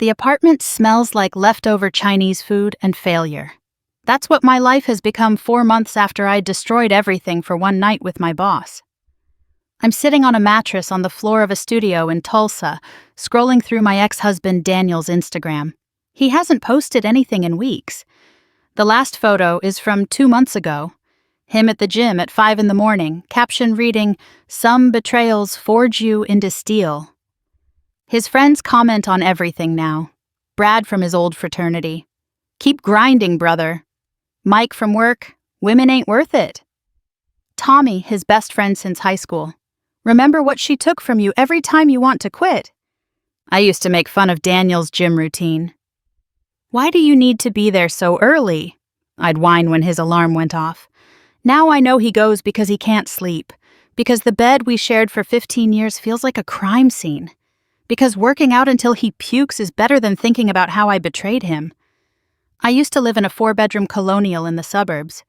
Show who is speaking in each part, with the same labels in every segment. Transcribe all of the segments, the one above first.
Speaker 1: The apartment smells like leftover Chinese food and failure. That's what my life has become 4 months after I destroyed everything for one night with my boss. I'm sitting on a mattress on the floor of a studio in Tulsa, scrolling through my ex-husband Daniel's Instagram. He hasn't posted anything in weeks. The last photo is from 2 months ago. Him at the gym at 5 in the morning, caption reading, "Some betrayals forge you into steel." His friends comment on everything now. Brad from his old fraternity. "Keep grinding, brother." Mike from work, "Women ain't worth it." Tommy, his best friend since high school. "Remember what she took from you every time you want to quit." I used to make fun of Daniel's gym routine. "Why do you need to be there so early?" I'd whine when his alarm went off. Now I know he goes because he can't sleep, because the bed we shared for 15 years feels like a crime scene, because working out until he pukes is better than thinking about how I betrayed him. I used to live in a 4-bedroom colonial in the suburbs.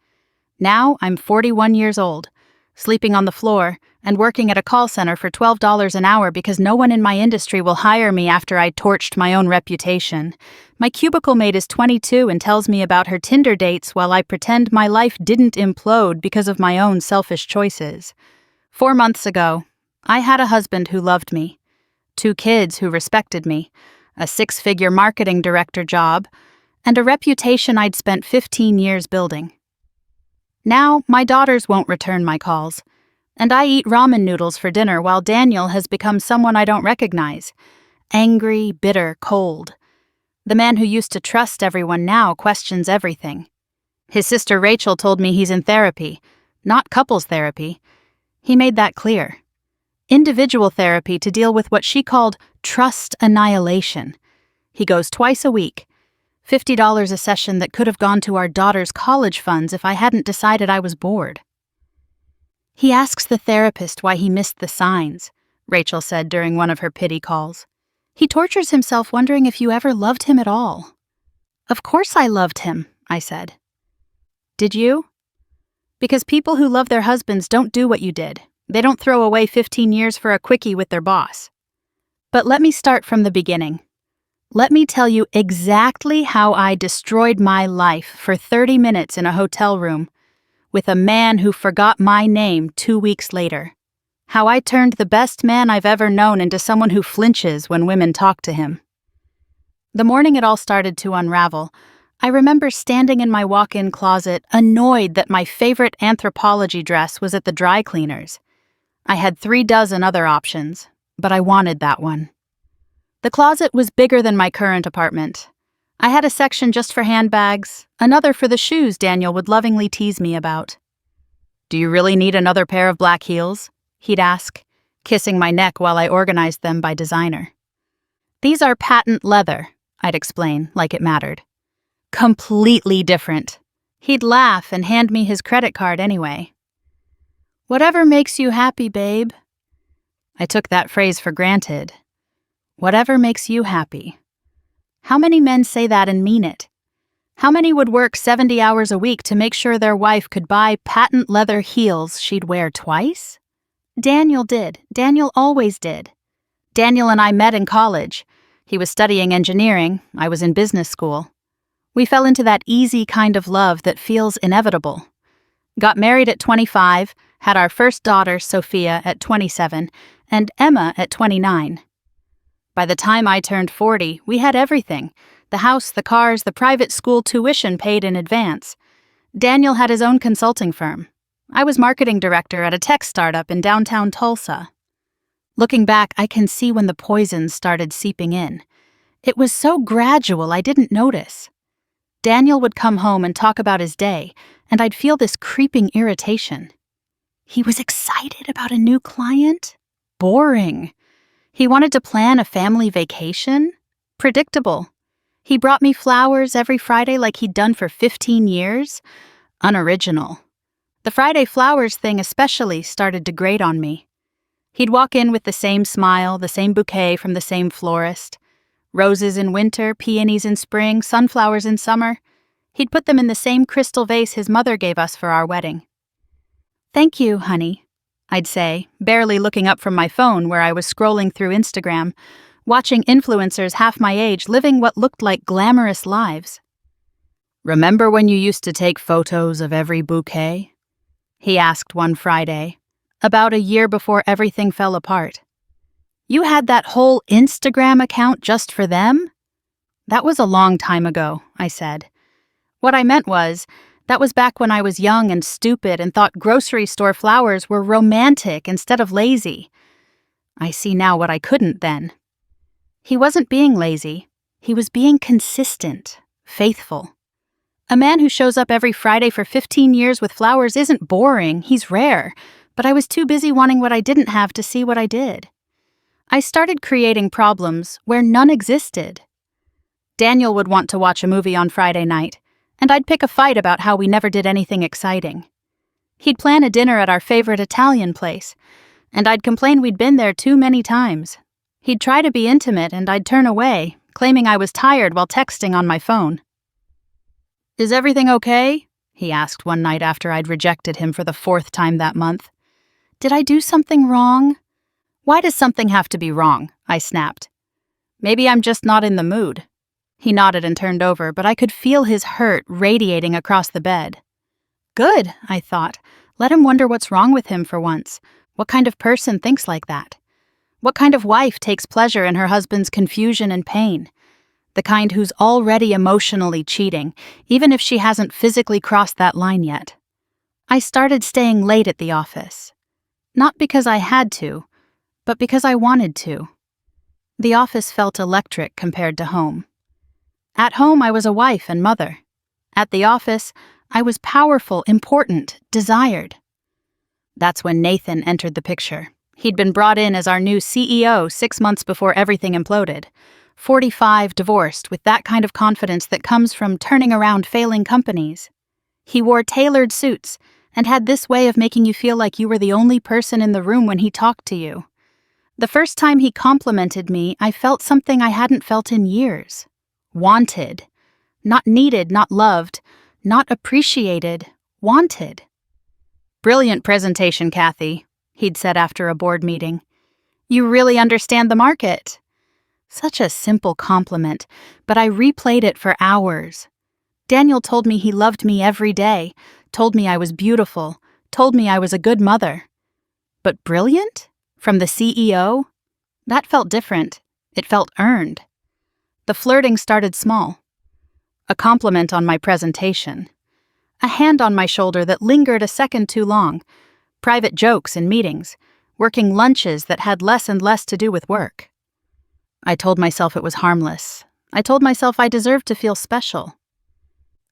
Speaker 1: Now I'm 41 years old, sleeping on the floor, and working at a call center for $12 an hour because no one in my industry will hire me after I torched my own reputation. My cubicle mate is 22 and tells me about her Tinder dates while I pretend my life didn't implode because of my own selfish choices. 4 months ago, I had a husband who loved me, 2 kids who respected me, a 6-figure marketing director job, and a reputation I'd spent 15 years building. Now, my daughters won't return my calls, and I eat ramen noodles for dinner while Daniel has become someone I don't recognize. Angry, bitter, cold. The man who used to trust everyone now questions everything. His sister Rachel told me he's in therapy, not couples therapy. He made that clear. Individual therapy to deal with what she called trust annihilation. He goes twice a week. $50 a session that could have gone to our daughter's college funds if I hadn't decided I was bored. He asks the therapist why he missed the signs, Rachel said during one of her pity calls. He tortures himself wondering if you ever loved him at all. Of course I loved him, I said. Did you? Because people who love their husbands don't do what you did. They don't throw away 15 years for a quickie with their boss. But let me start from the beginning. Let me tell you exactly how I destroyed my life for 30 minutes in a hotel room with a man who forgot my name 2 weeks later. How I turned the best man I've ever known into someone who flinches when women talk to him. The morning it all started to unravel, I remember standing in my walk-in closet, annoyed that my favorite anthropology dress was at the dry cleaners. I had 36 other options, but I wanted that one. The closet was bigger than my current apartment. I had a section just for handbags, another for the shoes Daniel would lovingly tease me about. "Do you really need another pair of black heels?" he'd ask, kissing my neck while I organized them by designer. "These are patent leather," I'd explain, like it mattered. "Completely different." He'd laugh and hand me his credit card anyway. "Whatever makes you happy, babe." I took that phrase for granted. Whatever makes you happy. How many men say that and mean it? How many would work 70 hours a week to make sure their wife could buy patent leather heels she'd wear twice? Daniel did. Daniel always did. Daniel and I met in college. He was studying engineering. I was in business school. We fell into that easy kind of love that feels inevitable. Got married at 25, had our first daughter, Sophia, at 27, and Emma at 29. By the time I turned 40, we had everything. The house, the cars, the private school tuition paid in advance. Daniel had his own consulting firm. I was marketing director at a tech startup in downtown Tulsa. Looking back, I can see when the poison started seeping in. It was so gradual I didn't notice. Daniel would come home and talk about his day, and I'd feel this creeping irritation. He was excited about a new client? Boring. He wanted to plan a family vacation? Predictable. He brought me flowers every Friday like he'd done for 15 years? Unoriginal. The Friday flowers thing especially started to grate on me. He'd walk in with the same smile, the same bouquet from the same florist. Roses in winter, peonies in spring, sunflowers in summer. He'd put them in the same crystal vase his mother gave us for our wedding. "Thank you, honey," I'd say, barely looking up from my phone where I was scrolling through Instagram, watching influencers half my age living what looked like glamorous lives. "Remember when you used to take photos of every bouquet?" he asked one Friday, about a year before everything fell apart. "You had that whole Instagram account just for them?" "That was a long time ago," I said. What I meant was, that was back when I was young and stupid and thought grocery store flowers were romantic instead of lazy. I see now what I couldn't then. He wasn't being lazy. He was being consistent, faithful. A man who shows up every Friday for 15 years with flowers isn't boring, he's rare, but I was too busy wanting what I didn't have to see what I did. I started creating problems where none existed. Daniel would want to watch a movie on Friday night, and I'd pick a fight about how we never did anything exciting. He'd plan a dinner at our favorite Italian place, and I'd complain we'd been there too many times. He'd try to be intimate, and I'd turn away, claiming I was tired while texting on my phone. "Is everything okay?" he asked one night after I'd rejected him for the 4th time that month. "Did I do something wrong?" "Why does something have to be wrong?" I snapped. "Maybe I'm just not in the mood." He nodded and turned over, but I could feel his hurt radiating across the bed. Good, I thought. Let him wonder what's wrong with him for once. What kind of person thinks like that? What kind of wife takes pleasure in her husband's confusion and pain? The kind who's already emotionally cheating, even if she hasn't physically crossed that line yet. I started staying late at the office. Not because I had to, but because I wanted to. The office felt electric compared to home. At home, I was a wife and mother. At the office, I was powerful, important, desired. That's when Nathan entered the picture. He'd been brought in as our new CEO 6 months before everything imploded. 45, divorced, with that kind of confidence that comes from turning around failing companies. He wore tailored suits and had this way of making you feel like you were the only person in the room when he talked to you. The first time he complimented me, I felt something I hadn't felt in years. Wanted. Not needed, not loved, not appreciated, wanted. "Brilliant presentation, Kathy," he'd said after a board meeting. "You really understand the market." Such a simple compliment, but I replayed it for hours. Daniel told me he loved me every day, told me I was beautiful, told me I was a good mother. But brilliant? From the CEO? That felt different. It felt earned. The flirting started small. A compliment on my presentation. A hand on my shoulder that lingered a second too long. Private jokes in meetings. Working lunches that had less and less to do with work. I told myself it was harmless. I told myself I deserved to feel special.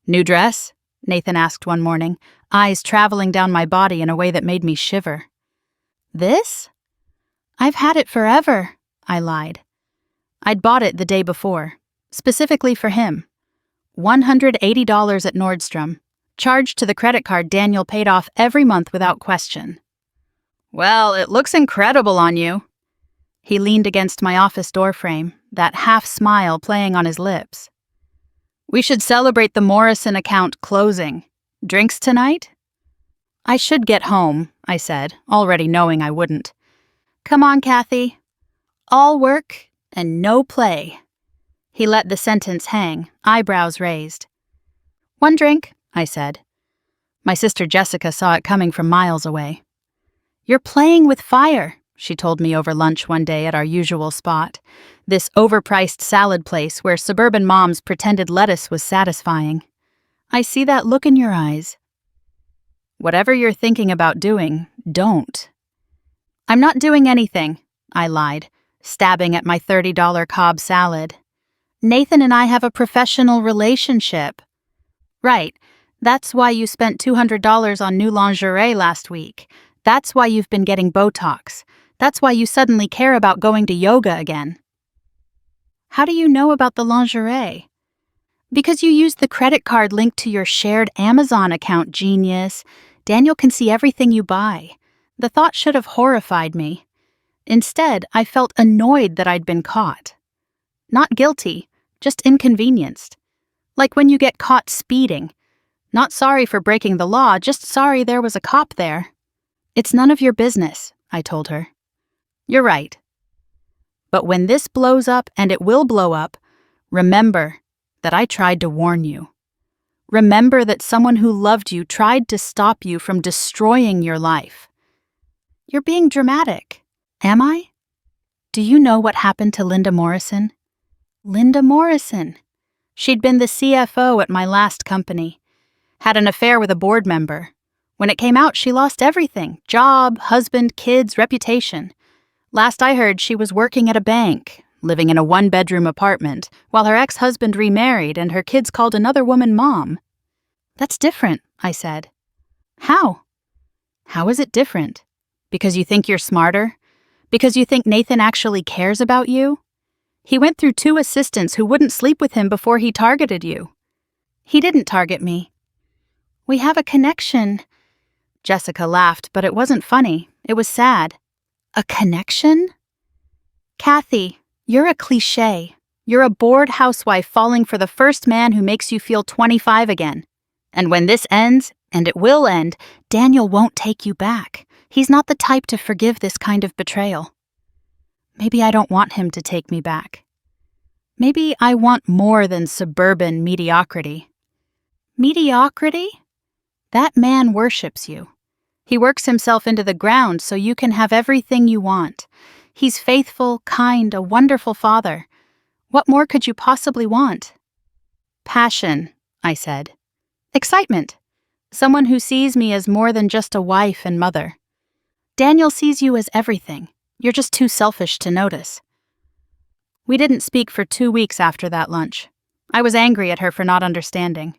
Speaker 1: "New dress?" Nathan asked one morning, eyes traveling down my body in a way that made me shiver. "This? I've had it forever," I lied. I'd bought it the day before, specifically for him. $180 at Nordstrom, charged to the credit card Daniel paid off every month without question. "Well, it looks incredible on you." He leaned against my office doorframe, that half-smile playing on his lips. "We should celebrate the Morrison account closing. Drinks tonight?" "I should get home," I said, already knowing I wouldn't. "Come on, Kathy. All work and no play." He let the sentence hang, eyebrows raised. "One drink," I said. My sister Jessica saw it coming from miles away. "You're playing with fire," she told me over lunch one day at our usual spot, this overpriced salad place where suburban moms pretended lettuce was satisfying. "I see that look in your eyes." "Whatever you're thinking about doing, don't." "I'm not doing anything," I lied, stabbing at my $30 Cobb salad. "Nathan and I have a professional relationship." "Right. That's why you spent $200 on new lingerie last week. That's why you've been getting Botox. That's why you suddenly care about going to yoga again." "How do you know about the lingerie?" "Because you used the credit card linked to your shared Amazon account, genius. Daniel can see everything you buy." The thought should have horrified me. Instead, I felt annoyed that I'd been caught. Not guilty, just inconvenienced. Like when you get caught speeding. Not sorry for breaking the law, just sorry there was a cop there. "It's none of your business," I told her. "You're right." But when this blows up, and it will blow up, remember that I tried to warn you. Remember that someone who loved you tried to stop you from destroying your life. You're being dramatic. Am I? Do you know what happened to Linda Morrison? Linda Morrison. She'd been the CFO at my last company. Had an affair with a board member. When it came out, she lost everything: job, husband, kids, reputation. Last I heard, she was working at a bank, living in a one-bedroom apartment, while her ex-husband remarried and her kids called another woman mom. That's different, I said. How? How is it different? Because you think you're smarter? Because you think Nathan actually cares about you? He went through 2 assistants who wouldn't sleep with him before he targeted you. He didn't target me. We have a connection. Jessica laughed, but it wasn't funny. It was sad. A connection? Kathy, you're a cliché. You're a bored housewife falling for the first man who makes you feel 25 again. And when this ends, and it will end, Daniel won't take you back. He's not the type to forgive this kind of betrayal. Maybe I don't want him to take me back. Maybe I want more than suburban mediocrity. Mediocrity? That man worships you. He works himself into the ground so you can have everything you want. He's faithful, kind, a wonderful father. What more could you possibly want? Passion, I said. Excitement. Someone who sees me as more than just a wife and mother. Daniel sees you as everything. You're just too selfish to notice. We didn't speak for 2 weeks after that lunch. I was angry at her for not understanding.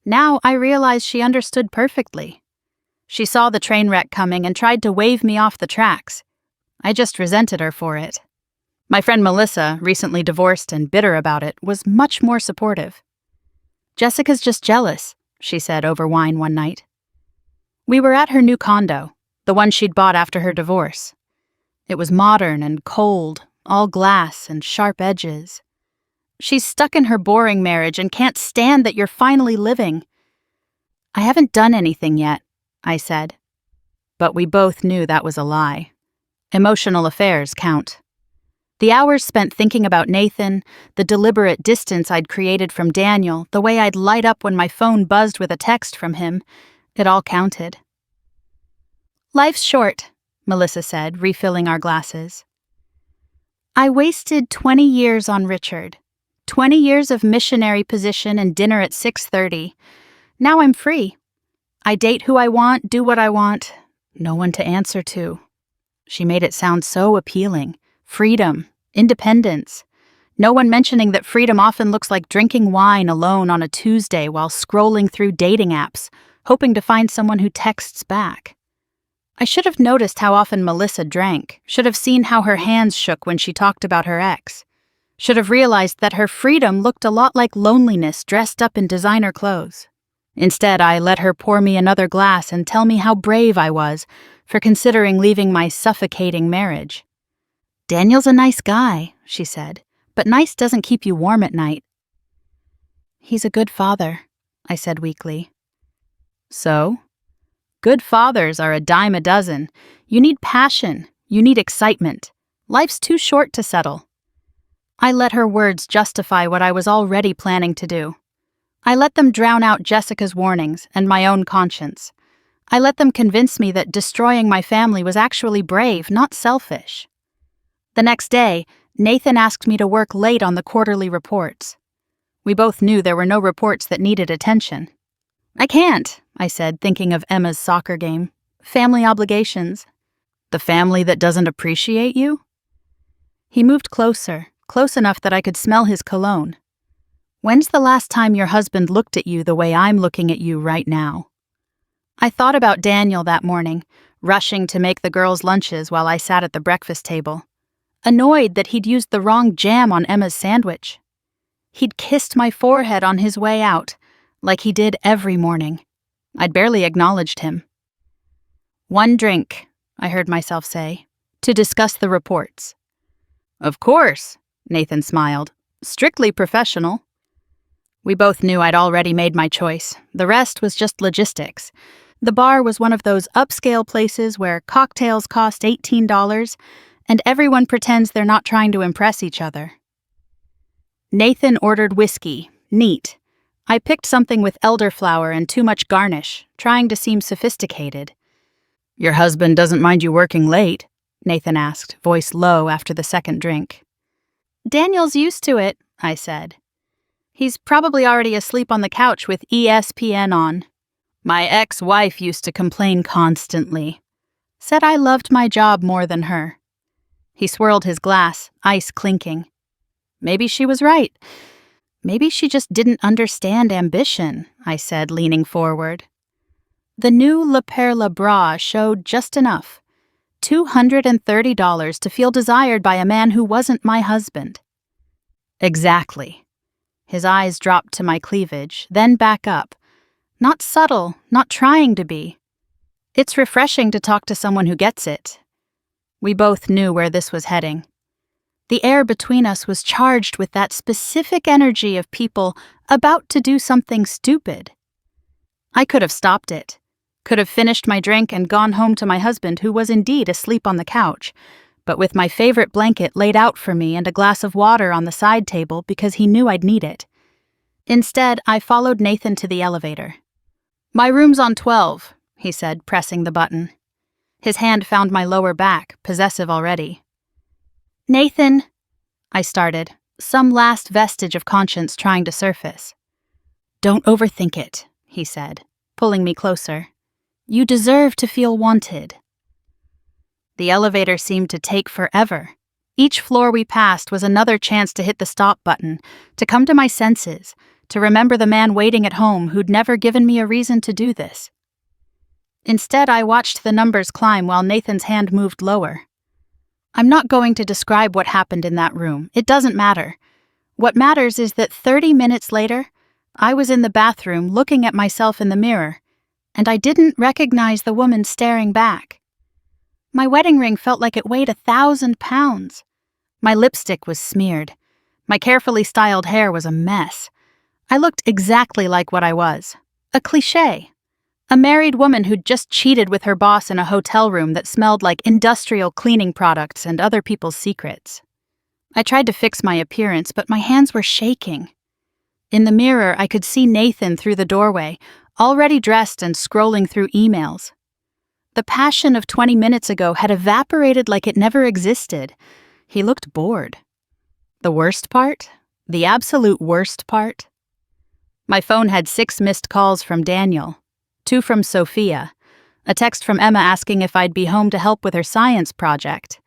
Speaker 1: Now I realized she understood perfectly. She saw the train wreck coming and tried to wave me off the tracks. I just resented her for it. My friend Melissa, recently divorced and bitter about it, was much more supportive. Jessica's just jealous, she said over wine one night. We were at her new condo, the one she'd bought after her divorce. It was modern and cold, all glass and sharp edges. She's stuck in her boring marriage and can't stand that you're finally living. I haven't done anything yet, I said. But we both knew that was a lie. Emotional affairs count. The hours spent thinking about Nathan, the deliberate distance I'd created from Daniel, the way I'd light up when my phone buzzed with a text from him, it all counted. Life's short, Melissa said, refilling our glasses. I wasted 20 years on Richard. 20 years of missionary position and dinner at 6:30. Now I'm free. I date who I want, do what I want. No one to answer to. She made it sound so appealing. Freedom, independence. No one mentioning that freedom often looks like drinking wine alone on a Tuesday while scrolling through dating apps, hoping to find someone who texts back. I should have noticed how often Melissa drank, should have seen how her hands shook when she talked about her ex. Should have realized that her freedom looked a lot like loneliness dressed up in designer clothes. Instead, I let her pour me another glass and tell me how brave I was for considering leaving my suffocating marriage. Daniel's a nice guy, she said, but nice doesn't keep you warm at night. He's a good father, I said weakly. So? Good fathers are a dime a dozen. You need passion. You need excitement. Life's too short to settle. I let her words justify what I was already planning to do. I let them drown out Jessica's warnings and my own conscience. I let them convince me that destroying my family was actually brave, not selfish. The next day, Nathan asked me to work late on the quarterly reports. We both knew there were no reports that needed attention. I can't, I said, thinking of Emma's soccer game. Family obligations. The family that doesn't appreciate you? He moved closer, close enough that I could smell his cologne. When's the last time your husband looked at you the way I'm looking at you right now? I thought about Daniel that morning, rushing to make the girls' lunches while I sat at the breakfast table, annoyed that he'd used the wrong jam on Emma's sandwich. He'd kissed my forehead on his way out, like he did every morning. I'd barely acknowledged him. "One drink," I heard myself say, "to discuss the reports." "Of course," Nathan smiled. "Strictly professional." We both knew I'd already made my choice. The rest was just logistics. The bar was one of those upscale places where cocktails cost $18, and everyone pretends they're not trying to impress each other. Nathan ordered whiskey, neat. I picked something with elderflower and too much garnish, trying to seem sophisticated. "Your husband doesn't mind you working late?" Nathan asked, voice low after the second drink. "Daniel's used to it," I said. "He's probably already asleep on the couch with ESPN on. My ex-wife used to complain constantly. Said I loved my job more than her." He swirled his glass, ice clinking. Maybe she was right. Maybe she just didn't understand ambition, I said, leaning forward. The new Le Perle bra showed just enough. $230 to feel desired by a man who wasn't my husband. Exactly. His eyes dropped to my cleavage, then back up. Not subtle, not trying to be. It's refreshing to talk to someone who gets it. We both knew where this was heading. The air between us was charged with that specific energy of people about to do something stupid. I could have stopped it, could have finished my drink and gone home to my husband, who was indeed asleep on the couch, but with my favorite blanket laid out for me and a glass of water on the side table because he knew I'd need it. Instead, I followed Nathan to the elevator. "My room's on 12, he said, pressing the button. His hand found my lower back, possessive already. "Nathan," I started, some last vestige of conscience trying to surface. "Don't overthink it," he said, pulling me closer. "You deserve to feel wanted." The elevator seemed to take forever. Each floor we passed was another chance to hit the stop button, to come to my senses, to remember the man waiting at home who'd never given me a reason to do this. Instead, I watched the numbers climb while Nathan's hand moved lower. I'm not going to describe what happened in that room. It doesn't matter. What matters is that 30 minutes later, I was in the bathroom looking at myself in the mirror, and I didn't recognize the woman staring back. My wedding ring felt like it weighed 1,000 pounds. My lipstick was smeared. My carefully styled hair was a mess. I looked exactly like what I was. A cliché. A married woman who'd just cheated with her boss in a hotel room that smelled like industrial cleaning products and other people's secrets. I tried to fix my appearance, but my hands were shaking. In the mirror, I could see Nathan through the doorway, already dressed and scrolling through emails. The passion of 20 minutes ago had evaporated like it never existed. He looked bored. The worst part? The absolute worst part? My phone had 6 missed calls from Daniel. 2 from Sophia, a text from Emma asking if I'd be home to help with her science project,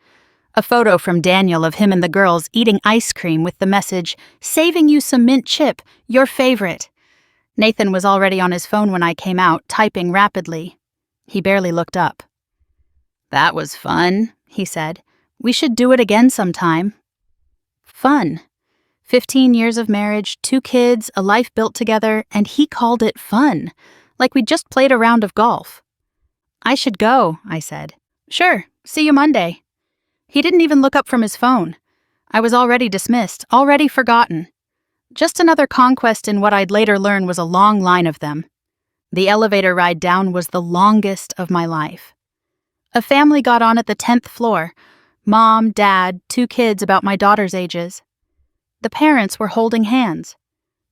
Speaker 1: a photo from Daniel of him and the girls eating ice cream with the message, "Saving you some mint chip, your favorite." Nathan was already on his phone when I came out, typing rapidly. He barely looked up. "That was fun," he said. "We should do it again sometime." Fun. 15 years of marriage, 2 kids, a life built together, and he called it fun. Like we'd just played a round of golf. "I should go," I said. "Sure, see you Monday." He didn't even look up from his phone. I was already dismissed, already forgotten. Just another conquest in what I'd later learn was a long line of them. The elevator ride down was the longest of my life. A family got on at the 10th floor. Mom, Dad, 2 kids about my daughter's ages. The parents were holding hands.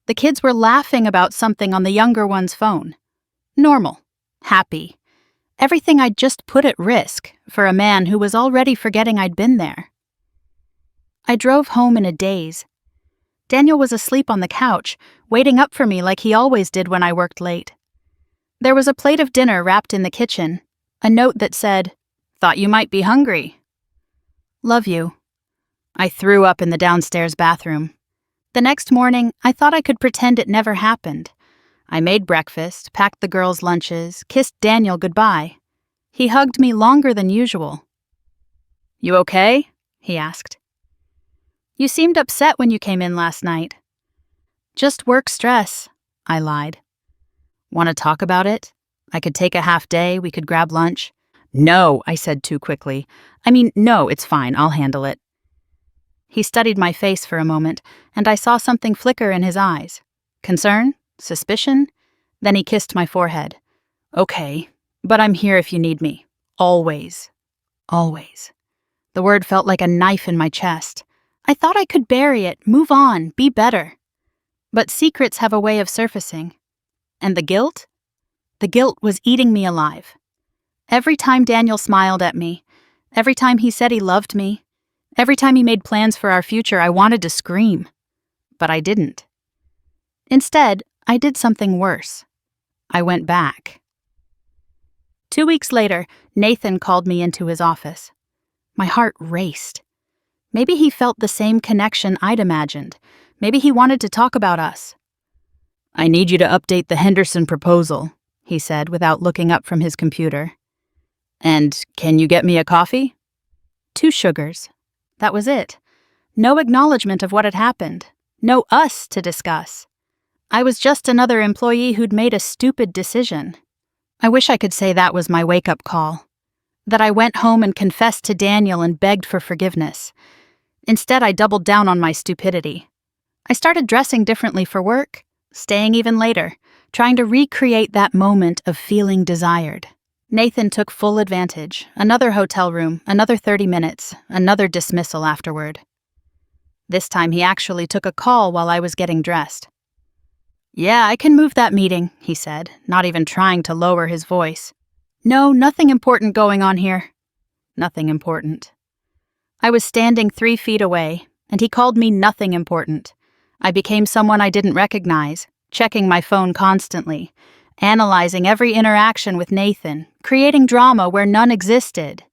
Speaker 1: The kids were laughing about something on the younger one's phone. Normal. Happy. Everything I'd just put at risk for a man who was already forgetting I'd been there. I drove home in a daze. Daniel was asleep on the couch, waiting up for me like he always did when I worked late. There was a plate of dinner wrapped in the kitchen, a note that said, "Thought you might be hungry." "Love you." I threw up in the downstairs bathroom. The next morning, I thought I could pretend it never happened. I made breakfast, packed the girls' lunches, kissed Daniel goodbye. He hugged me longer than usual. "You okay?" he asked. "You seemed upset when you came in last night." "Just work stress," I lied. "Want to talk about it? I could take a half day, we could grab lunch." "No," I said too quickly. No, it's fine, I'll handle it." He studied my face for a moment, and I saw something flicker in his eyes. Concern? Suspicion? Then he kissed my forehead. "Okay, but I'm here if you need me. Always. Always." The word felt like a knife in my chest. I thought I could bury it, move on, be better. But secrets have a way of surfacing. And the guilt? The guilt was eating me alive. Every time Daniel smiled at me, every time he said he loved me, every time he made plans for our future, I wanted to scream. But I didn't. Instead, I did something worse. I went back. 2 weeks later, Nathan called me into his office. My heart raced. Maybe he felt the same connection I'd imagined. Maybe he wanted to talk about us. "I need you to update the Henderson proposal," he said without looking up from his computer. "And can you get me a coffee?" 2 sugars. That was it. No acknowledgement of what had happened. No us to discuss. I was just another employee who'd made a stupid decision. I wish I could say that was my wake-up call. That I went home and confessed to Daniel and begged for forgiveness. Instead, I doubled down on my stupidity. I started dressing differently for work, staying even later, trying to recreate that moment of feeling desired. Nathan took full advantage. Another hotel room, another 30 minutes, another dismissal afterward. This time he actually took a call while I was getting dressed. "Yeah, I can move that meeting," he said, not even trying to lower his voice. "No, nothing important going on here." Nothing important. I was standing 3 feet away, and he called me nothing important. I became someone I didn't recognize, checking my phone constantly, analyzing every interaction with Nathan, creating drama where none existed.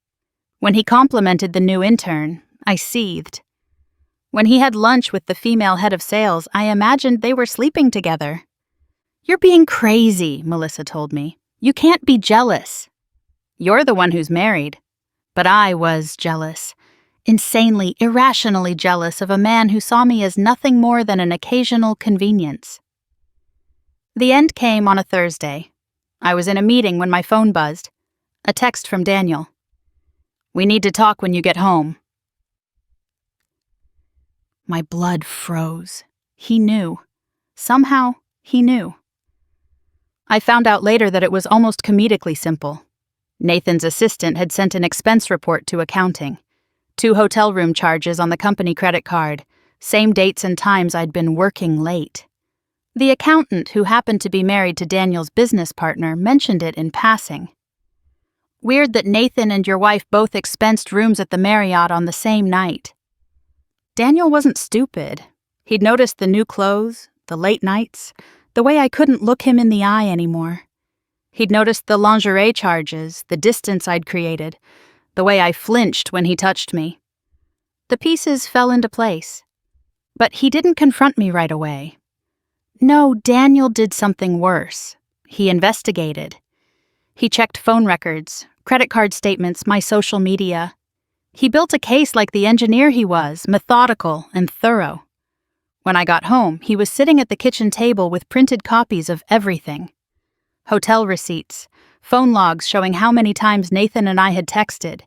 Speaker 1: When he complimented the new intern, I seethed. When he had lunch with the female head of sales, I imagined they were sleeping together. "You're being crazy," Melissa told me. "You can't be jealous." "You're the one who's married." But I was jealous. Insanely, irrationally jealous of a man who saw me as nothing more than an occasional convenience. The end came on a Thursday. I was in a meeting when my phone buzzed. A text from Daniel. "We need to talk when you get home." My blood froze. He knew. Somehow, he knew. I found out later that it was almost comedically simple. Nathan's assistant had sent an expense report to accounting. 2 hotel room charges on the company credit card, same dates and times I'd been working late. The accountant, who happened to be married to Daniel's business partner, mentioned it in passing. "Weird that Nathan and your wife both expensed rooms at the Marriott on the same night." Daniel wasn't stupid. He'd noticed the new clothes, the late nights, the way I couldn't look him in the eye anymore. He'd noticed the lingerie charges, the distance I'd created, the way I flinched when he touched me. The pieces fell into place. But he didn't confront me right away. No, Daniel did something worse. He investigated. He checked phone records, credit card statements, my social media. He built a case like the engineer he was, methodical and thorough. When I got home, he was sitting at the kitchen table with printed copies of everything. Hotel receipts, phone logs showing how many times Nathan and I had texted,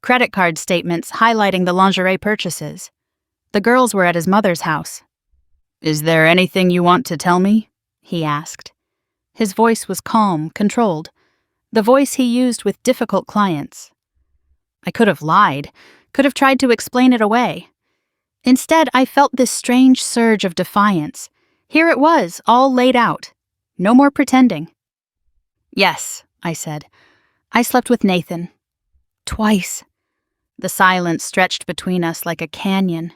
Speaker 1: credit card statements highlighting the lingerie purchases. The girls were at his mother's house. "Is there anything you want to tell me?" he asked. His voice was calm, controlled, the voice he used with difficult clients. I could have lied, could have tried to explain it away. Instead, I felt this strange surge of defiance. Here it was, all laid out. No more pretending. "Yes," I said. "I slept with Nathan. Twice." The silence stretched between us like a canyon.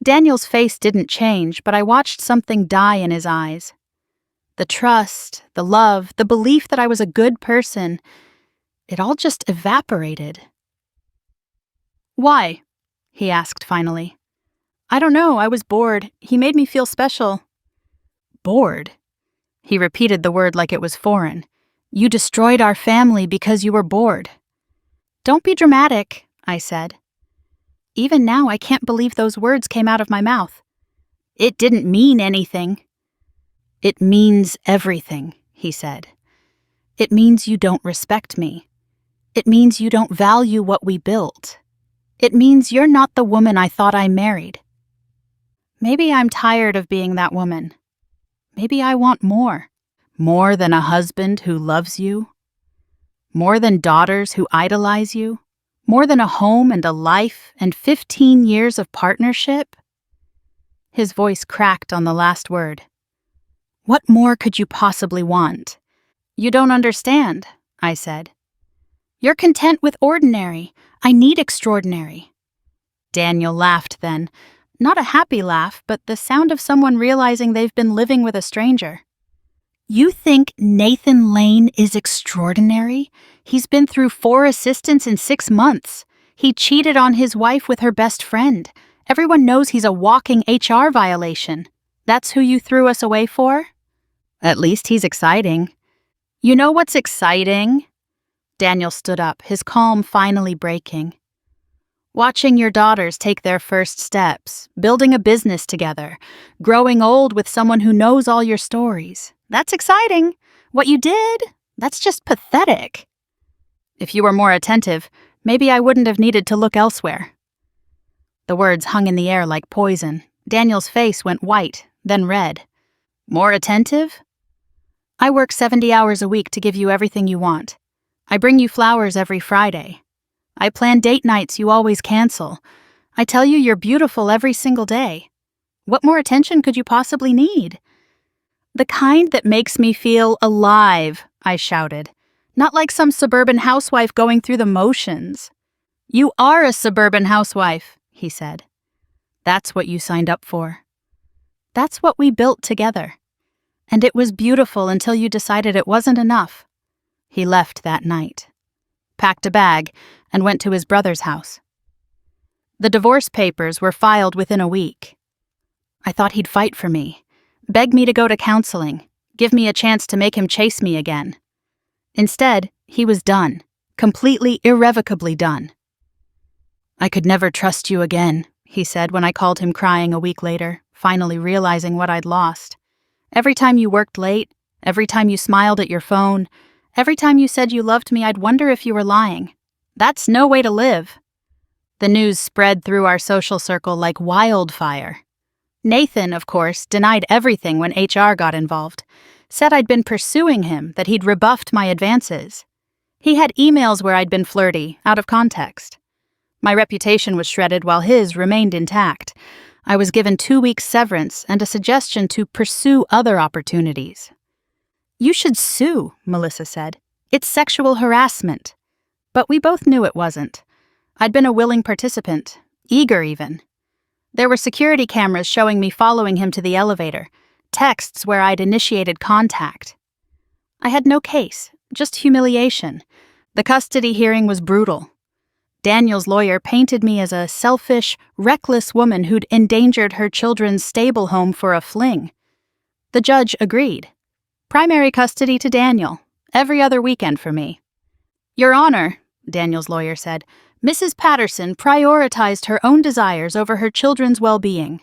Speaker 1: Daniel's face didn't change, but I watched something die in his eyes. The trust, the love, the belief that I was a good person, it all just evaporated. "Why?" he asked finally. "I don't know, I was bored. He made me feel special." "Bored?" He repeated the word like it was foreign. "You destroyed our family because you were bored." "Don't be dramatic," I said. Even now, I can't believe those words came out of my mouth. "It didn't mean anything." "It means everything," he said. "It means you don't respect me. It means you don't value what we built. It means you're not the woman I thought I married. Maybe I'm tired of being that woman. Maybe I want more. More than a husband who loves you. More than daughters who idolize you. More than a home and a life and 15 years of partnership? His voice cracked on the last word. What more could you possibly want? You don't understand, I said. You're content with ordinary. I need extraordinary. Daniel laughed then. Not a happy laugh, but the sound of someone realizing they've been living with a stranger. You think Nathan Lane is extraordinary? He's been through 4 assistants in 6 months. He cheated on his wife with her best friend. Everyone knows he's a walking HR violation. That's who you threw us away for? At least he's exciting. You know what's exciting? Daniel stood up, his calm finally breaking. Watching your daughters take their first steps, building a business together, growing old with someone who knows all your stories. That's exciting. What you did, that's just pathetic. If you were more attentive, maybe I wouldn't have needed to look elsewhere. The words hung in the air like poison. Daniel's face went white, then red. More attentive? I work 70 hours a week to give you everything you want. I bring you flowers every Friday. I plan date nights you always cancel. I tell you you're beautiful every single day. What more attention could you possibly need? The kind that makes me feel alive, I shouted. Not like some suburban housewife going through the motions. You are a suburban housewife, he said. That's what you signed up for. That's what we built together. And it was beautiful until you decided it wasn't enough. He left that night, packed a bag, and went to his brother's house. The divorce papers were filed within a week. I thought he'd fight for me, beg me to go to counseling, give me a chance to make him chase me again. Instead, he was done, completely irrevocably done. I could never trust you again, he said when I called him crying a week later, finally realizing what I'd lost. Every time you worked late, every time you smiled at your phone, every time you said you loved me, I'd wonder if you were lying. That's no way to live. The news spread through our social circle like wildfire. Nathan, of course, denied everything when HR got involved, said I'd been pursuing him, that he'd rebuffed my advances. He had emails where I'd been flirty, out of context. My reputation was shredded while his remained intact. I was given 2 weeks severance and a suggestion to pursue other opportunities. You should sue, Melissa said. It's sexual harassment. But we both knew it wasn't. I'd been a willing participant, eager even. There were security cameras showing me following him to the elevator, texts where I'd initiated contact. I had no case, just humiliation. The custody hearing was brutal. Daniel's lawyer painted me as a selfish, reckless woman who'd endangered her children's stable home for a fling. The judge agreed. Primary custody to Daniel, every other weekend for me. Your Honor, Daniel's lawyer said, Mrs. Patterson prioritized her own desires over her children's well-being.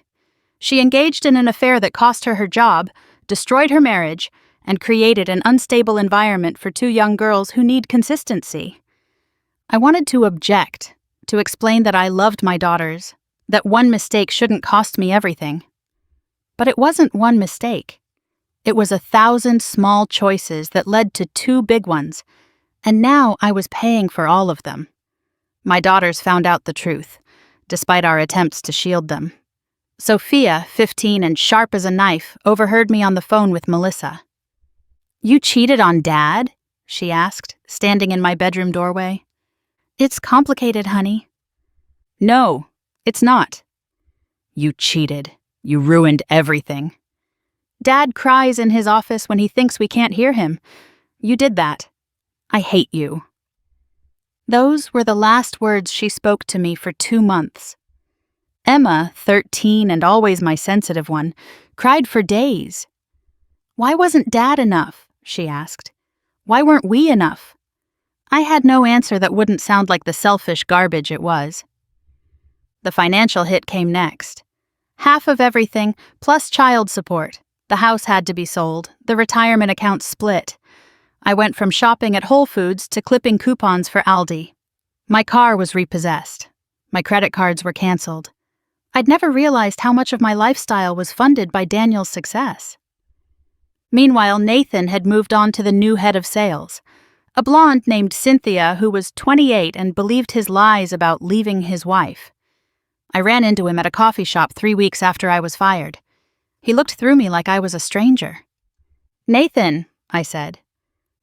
Speaker 1: She engaged in an affair that cost her her job, destroyed her marriage, and created an unstable environment for 2 young girls who need consistency. I wanted to object, to explain that I loved my daughters, that one mistake shouldn't cost me everything. But it wasn't one mistake. It was 1,000 small choices that led to 2 big ones, and now I was paying for all of them. My daughters found out the truth, despite our attempts to shield them. Sophia, 15 and sharp as a knife, overheard me on the phone with Melissa. You cheated on Dad? She asked, standing in my bedroom doorway. It's complicated, honey. No, it's not. You cheated. You ruined everything. Dad cries in his office when he thinks we can't hear him. You did that. I hate you. Those were the last words she spoke to me for 2 months. Emma, 13 and always my sensitive one, cried for days. Why wasn't Dad enough? She asked. Why weren't we enough? I had no answer that wouldn't sound like the selfish garbage it was. The financial hit came next. Half of everything, plus child support. The house had to be sold, the retirement account split. I went from shopping at Whole Foods to clipping coupons for Aldi. My car was repossessed. My credit cards were canceled. I'd never realized how much of my lifestyle was funded by Daniel's success. Meanwhile, Nathan had moved on to the new head of sales, A blonde named Cynthia who was 28 and believed his lies about leaving his wife. I ran into him at a coffee shop 3 weeks after I was fired. He looked through me like I was a stranger. "Nathan," I said.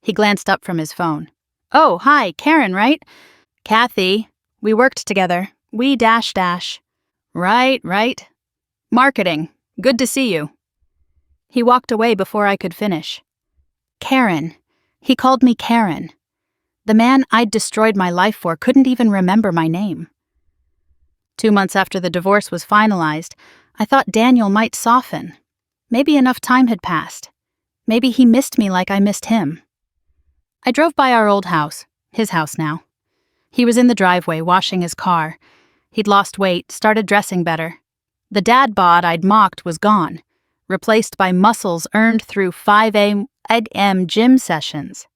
Speaker 1: He glanced up from his phone. "Oh, hi, Karen, right? Kathy. We worked together. We dash dash." Right. "Marketing. Good to see you." He walked away before I could finish. Karen. He called me Karen. The man I'd destroyed my life for couldn't even remember my name. 2 months after the divorce was finalized, I thought Daniel might soften. Maybe enough time had passed. Maybe he missed me like I missed him. I drove by our old house, his house now. He was in the driveway washing his car. He'd lost weight, started dressing better. The dad bod I'd mocked was gone, replaced by muscles earned through 5 a.m. gym sessions.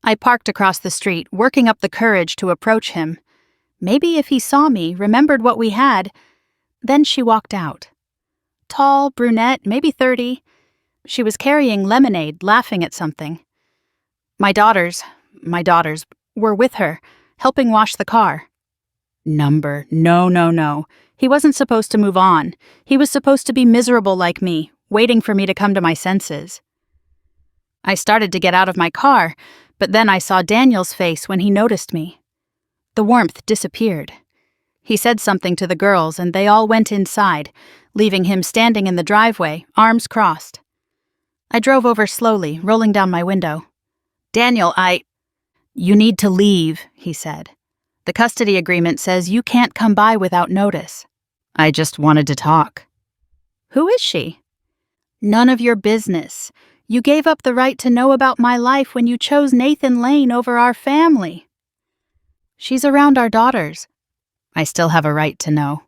Speaker 1: I parked across the street, working up the courage to approach him. Maybe if he saw me, remembered what we had. Then she walked out. Tall, brunette, maybe 30. She was carrying lemonade, laughing at something. My daughters were with her, helping wash the car. No. He wasn't supposed to move on. He was supposed to be miserable like me, waiting for me to come to my senses. I started to get out of my car, but then I saw Daniel's face when he noticed me. The warmth disappeared. He said something to the girls and they all went inside, leaving him standing in the driveway, arms crossed. I drove over slowly, rolling down my window. "Daniel, You need to leave," he said. "The custody agreement says you can't come by without notice." I just wanted to talk. "Who is she?" "None of your business. You gave up the right to know about my life when you chose Nathan Lane over our family." "She's around our daughters." "I still have a right to know."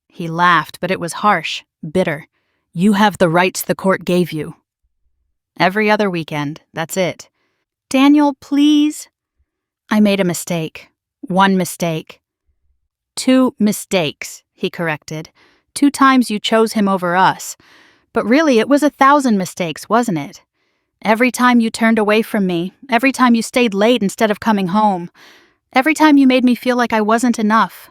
Speaker 1: He laughed, but it was harsh, bitter. "You have the rights the court gave you." Every other weekend, that's it. "Daniel, please." I made a mistake. 1 mistake. 2 mistakes, he corrected. 2 times you chose him over us. But really, it was 1,000 mistakes, wasn't it? Every time you turned away from me, every time you stayed late instead of coming home, every time you made me feel like I wasn't enough.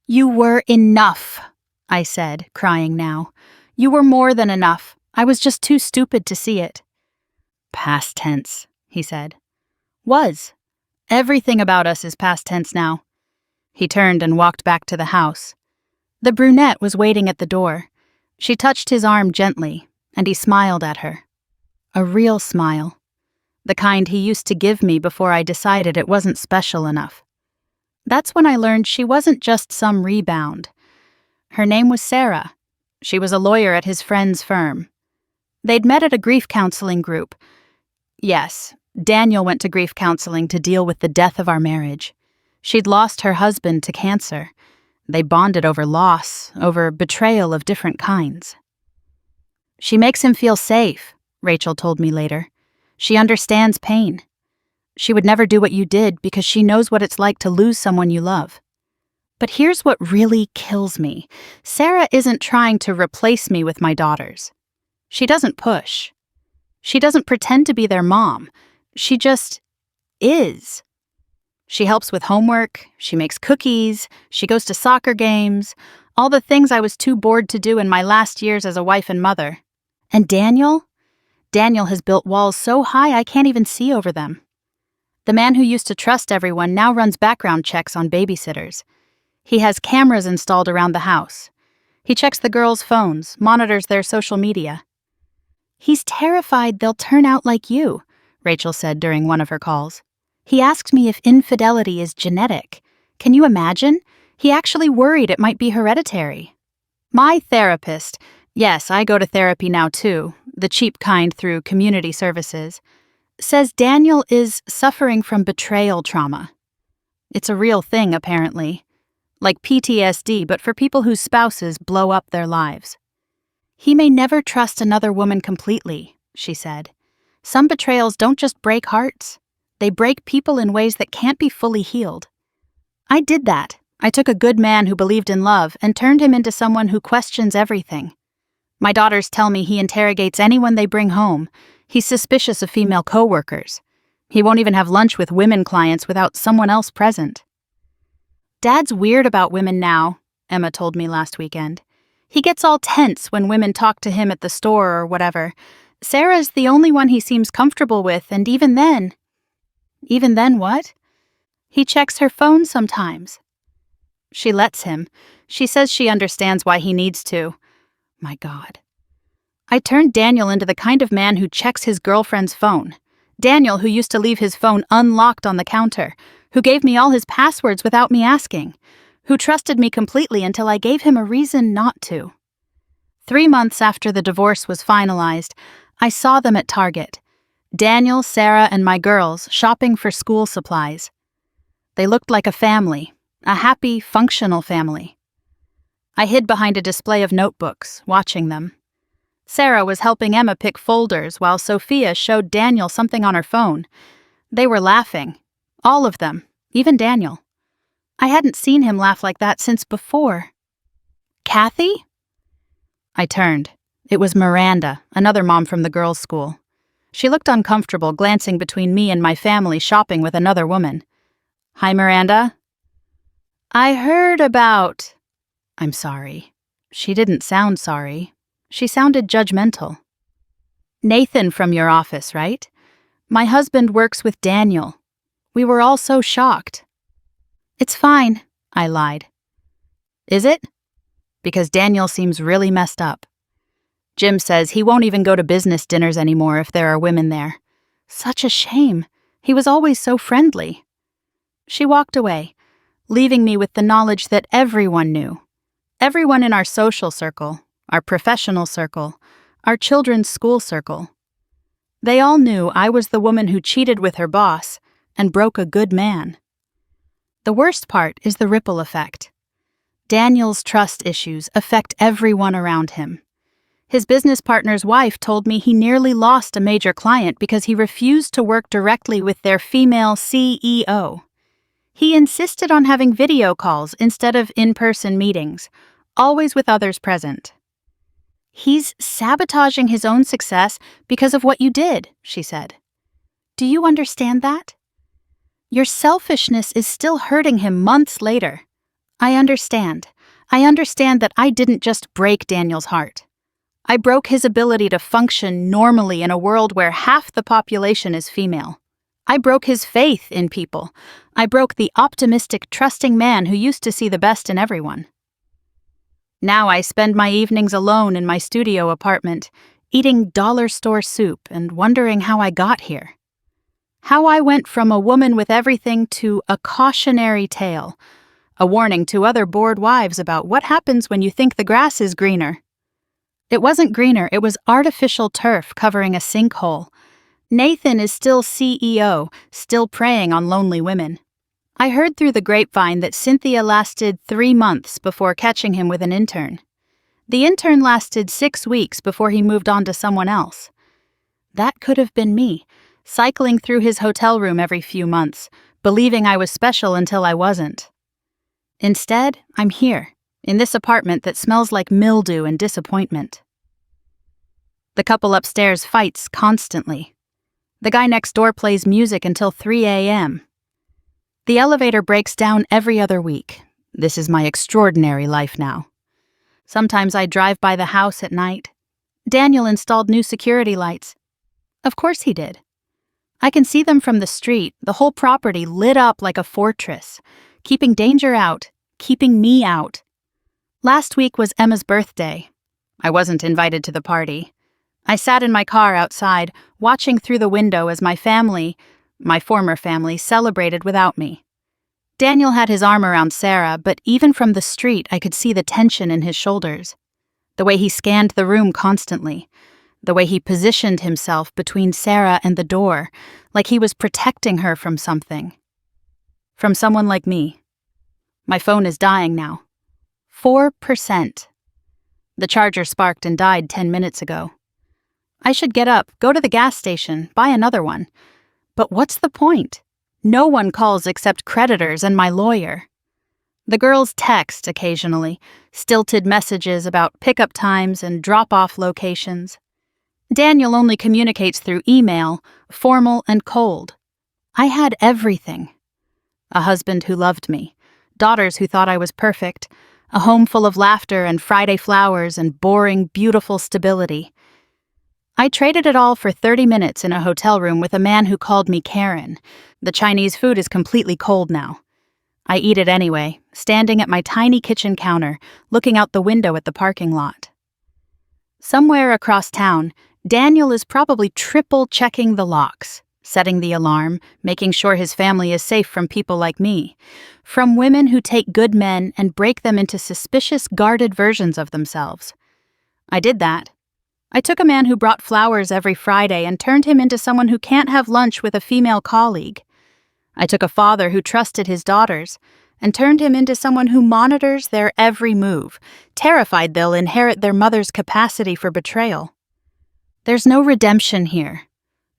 Speaker 1: "You were enough," I said, crying now. "You were more than enough. I was just too stupid to see it." "Past tense," he said. "Was. Everything about us is past tense now." He turned and walked back to the house. The brunette was waiting at the door. She touched his arm gently, and he smiled at her. A real smile. The kind he used to give me before I decided it wasn't special enough. That's when I learned she wasn't just some rebound. Her name was Sarah. She was a lawyer at his friend's firm. They'd met at a grief counseling group. Yes, Daniel went to grief counseling to deal with the death of our marriage. She'd lost her husband to cancer. They bonded over loss, over betrayal of different kinds. "She makes him feel safe," Rachel told me later. "She understands pain. She would never do what you did because she knows what it's like to lose someone you love." But here's what really kills me. Sarah isn't trying to replace me with my daughters. She doesn't push. She doesn't pretend to be their mom. She just is. She helps with homework, she makes cookies, she goes to soccer games, all the things I was too bored to do in my last years as a wife and mother. And Daniel? Daniel has built walls so high I can't even see over them. The man who used to trust everyone now runs background checks on babysitters. He has cameras installed around the house. He checks the girls' phones, monitors their social media. "He's terrified they'll turn out like you," Rachel said during one of her calls. "He asked me if infidelity is genetic. Can you imagine? He actually worried it might be hereditary." My therapist, yes, I go to therapy now too, the cheap kind through community services, says Daniel is suffering from betrayal trauma. It's a real thing, apparently. Like PTSD, but for people whose spouses blow up their lives. "He may never trust another woman completely," she said. "Some betrayals don't just break hearts. They break people in ways that can't be fully healed." I did that. I took a good man who believed in love and turned him into someone who questions everything. My daughters tell me he interrogates anyone they bring home. He's suspicious of female coworkers. He won't even have lunch with women clients without someone else present. Dad's weird about women now, Emma told me last weekend. He gets all tense when women talk to him at the store or whatever. Sarah's the only one he seems comfortable with, and even then... Even then what? He checks her phone sometimes. She lets him. She says she understands why he needs to. My God. I turned Daniel into the kind of man who checks his girlfriend's phone. Daniel, who used to leave his phone unlocked on the counter, who gave me all his passwords without me asking, who trusted me completely until I gave him a reason not to. 3 months after the divorce was finalized, I saw them at Target. Daniel, Sarah, and my girls shopping for school supplies. They looked like a family, a happy, functional family. I hid behind a display of notebooks, watching them. Sarah was helping Emma pick folders while Sophia showed Daniel something on her phone. They were laughing. All of them, even Daniel. I hadn't seen him laugh like that since before. Kathy? I turned. It was Miranda, another mom from the girls' school. She looked uncomfortable, glancing between me and my family shopping with another woman. Hi, Miranda. I heard about... I'm sorry. She didn't sound sorry. She sounded judgmental. Nathan from your office, right? My husband works with Daniel. We were all so shocked. It's fine, I lied. Is it? Because Daniel seems really messed up. Jim says he won't even go to business dinners anymore if there are women there. Such a shame. He was always so friendly. She walked away, leaving me with the knowledge that everyone knew. Everyone in our social circle, our professional circle, our children's school circle. They all knew I was the woman who cheated with her boss and broke a good man. The worst part is the ripple effect. Daniel's trust issues affect everyone around him. His business partner's wife told me he nearly lost a major client because he refused to work directly with their female CEO. He insisted on having video calls instead of in-person meetings, always with others present. He's sabotaging his own success because of what you did, she said. Do you understand that? Your selfishness is still hurting him months later. I understand. I understand that I didn't just break Daniel's heart. I broke his ability to function normally in a world where half the population is female. I broke his faith in people. I broke the optimistic, trusting man who used to see the best in everyone. Now I spend my evenings alone in my studio apartment, eating dollar store soup and wondering how I got here. How I went from a woman with everything to a cautionary tale, a warning to other bored wives about what happens when you think the grass is greener. It wasn't greener, it was artificial turf covering a sinkhole. Nathan is still CEO, still preying on lonely women. I heard through the grapevine that Cynthia lasted 3 months before catching him with an intern. The intern lasted 6 weeks before he moved on to someone else. That could have been me, cycling through his hotel room every few months, believing I was special until I wasn't. Instead, I'm here, in this apartment that smells like mildew and disappointment. The couple upstairs fights constantly. The guy next door plays music until 3 a.m. The elevator breaks down every other week. This is my extraordinary life now. Sometimes I drive by the house at night. Daniel installed new security lights. Of course he did. I can see them from the street, the whole property lit up like a fortress, keeping danger out, keeping me out. Last week was Emma's birthday. I wasn't invited to the party. I sat in my car outside, watching through the window as my family, my former family, celebrated without me. Daniel had his arm around Sarah, but even from the street I could see the tension in his shoulders. The way he scanned the room constantly. The way he positioned himself between Sarah and the door, like he was protecting her from something. From someone like me. My phone is dying now. 4%. The charger sparked and died 10 minutes ago. I should get up, go to the gas station, buy another one. But what's the point? No one calls except creditors and my lawyer. The girls text occasionally, stilted messages about pickup times and drop-off locations. Daniel only communicates through email, formal and cold. I had everything. A husband who loved me, daughters who thought I was perfect, a home full of laughter and Friday flowers and boring, beautiful stability. I traded it all for 30 minutes in a hotel room with a man who called me Karen. The Chinese food is completely cold now. I eat it anyway, standing at my tiny kitchen counter, looking out the window at the parking lot. Somewhere across town, Daniel is probably triple checking the locks, setting the alarm, making sure his family is safe from people like me, from women who take good men and break them into suspicious, guarded versions of themselves. I did that. I took a man who brought flowers every Friday and turned him into someone who can't have lunch with a female colleague. I took a father who trusted his daughters and turned him into someone who monitors their every move, terrified they'll inherit their mother's capacity for betrayal. There's no redemption here.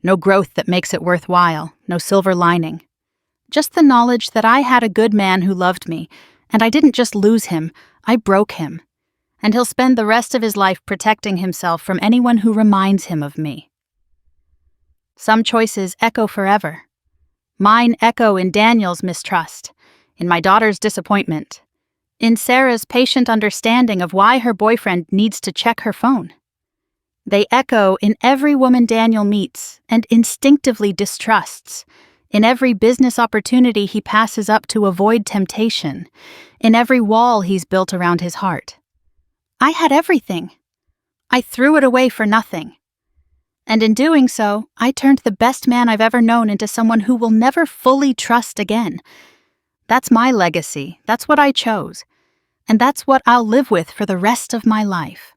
Speaker 1: No growth that makes it worthwhile, no silver lining. Just the knowledge that I had a good man who loved me, and I didn't just lose him, I broke him. And he'll spend the rest of his life protecting himself from anyone who reminds him of me. Some choices echo forever. Mine echo in Daniel's mistrust, in my daughter's disappointment, in Sarah's patient understanding of why her boyfriend needs to check her phone. They echo in every woman Daniel meets and instinctively distrusts, in every business opportunity he passes up to avoid temptation, in every wall he's built around his heart. I had everything. I threw it away for nothing. And in doing so, I turned the best man I've ever known into someone who will never fully trust again. That's my legacy. That's what I chose. And that's what I'll live with for the rest of my life.